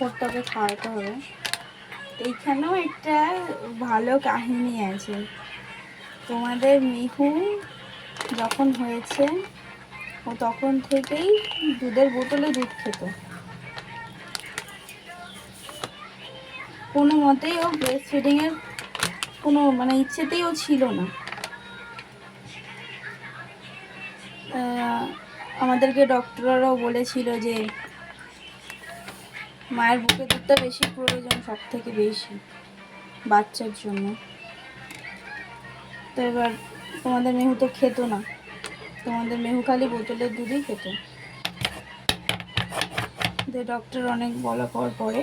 খড়টা ওকে খাওয়াতে হবে। এইখানেও একটা ভালো কাহিনী আছে। তোমাদের মিহু যখন হয়েছে ও তখন থেকেই দুধের বোতলে দুধ খেত। কোনো মতেই ও ব্রেস্ট ফিডিংয়ের কোনো মানে ইচ্ছেতেই ও ছিল না। আমাদেরকে ডক্টররাও বলেছিল যে মায়ের বুকে দুধটা বেশি প্রয়োজন, সব থেকে বেশি বাচ্চার জন্য। তো এবার তোমাদের মেহু তো খেত না, তোমাদের মেহু খালি বোতলের দুধই খেত। ডক্টর অনেক বলার পরে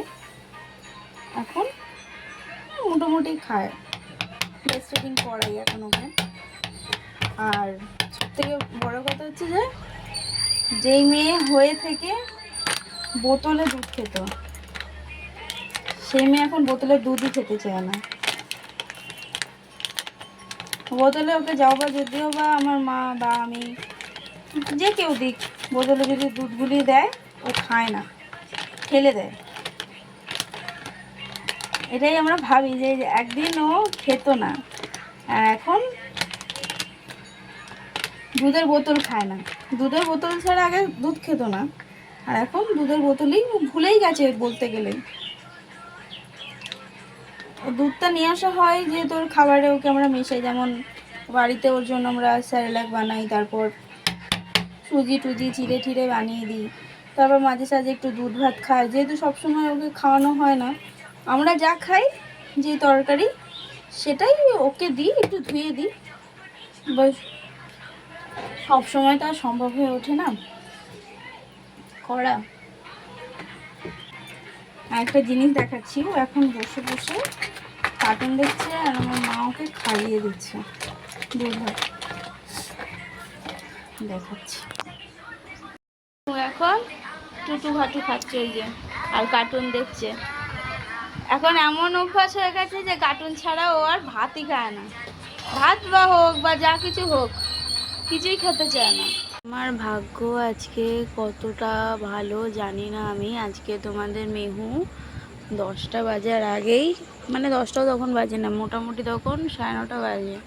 এখন মোটামুটি খায়, ব্রেস্ট ফিডিং করাই এখন ওকে। আর সবথেকে বড় কথা হচ্ছে যে যেই মেয়ে হয়ে থেকে বোতলে দুধ খেত, সেই মেয়ে এখন বোতলের দুধই খেতে চায় না। বোতলে ওকে যাও বা যদিও বা আমার মা বা আমি যে কেউ দিক, বোতলে যদি দুধগুলি দেয় ও খায় না, ফেলে দেয়। এটাই আমরা ভাবি যে একদিন ও খেত না, আর এখন দুধের বোতল খায় না। দুধের বোতল ছাড়া আগে দুধ খেত না, আর এখন দুধের বোতলই ভুলেই গেছে বলতে গেলে। দুধটা নিয়ে আসা হয় যে তোর খাবারে ওকে আমরা মেশাই, যেমন বাড়িতে ওর জন্য আমরা স্যারেলাক বানাই, তারপর সুজি টুজি চিড়ে ঠিড়ে বানিয়ে দিই, তারপর মাঝে সাঝে একটু দুধ ভাত খায়। যেহেতু সবসময় ওকে খাওয়ানো হয় না, আমরা যা খাই যে তরকারি সেটাই ওকে দিই, একটু ধুয়ে দিই। বাস, সবসময় তো আর সম্ভব হয়ে ওঠে না করা। আর একটা জিনিস দেখাচ্ছি, ও এখন বসে বসে কার্টুন দেখছে আর আমার মা ওকে খাইয়ে দিচ্ছে দুধ ভাত। দেখাচ্ছি, ও এখন টুটু ভাটু খাচ্ছে ওই যে, আর কার্টুন দেখছে। এখন এমন অভ্যাস হয়ে গেছে যে কার্টুন ছাড়া ও আর ভাতই খায় না। ভাত বা হোক বা যা কিছু হোক, কিছুই খেতে চায় না। আমার ভাগ্য আজকে কতটা ভালো জানি না আমি। আজকে তোমাদের মেহু 10টা বাজার আগেই, মানে 10টাও তখন বাজে না, মোটামুটি তখন 9:30 বাজে,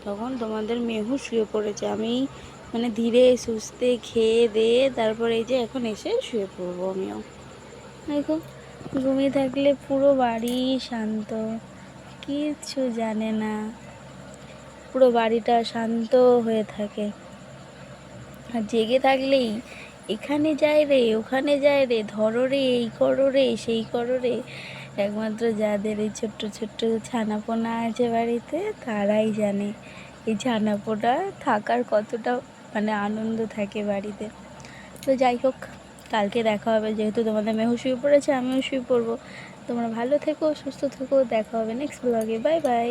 তখন তোমাদের মেহু শুয়ে পড়েছে। আমি মানে ধীরে সুস্থে খেয়ে দিয়ে তারপরে এই যে এখন এসে শুয়ে পড়বো আমিও। দেখো, ঘুমিয়ে থাকলে পুরো বাড়ি শান্ত, কিচ্ছু জানে না, পুরো বাড়িটা শান্ত হয়ে থাকে। আর জেগে থাকলেই এখানে যায় রে, ওখানে যায় রে, ধরো রে, এই করো রে, সেই করো রে। একমাত্র যাদের এই ছোট্ট ছোট্ট ছানাপোনা আছে বাড়িতে তারাই জানে এই ছানাপোনা থাকার কতটা মানে আনন্দ থাকে বাড়িতে। তো যাই হোক, কালকে দেখা হবে। যেহেতু তোমাদের মেহু শুয়ে পড়েছে, আমিও শুয়ে পড়বো। তোমরা ভালো থেকো, সুস্থ থেকো, দেখা হবে নেক্সট ব্লগে। Bye bye.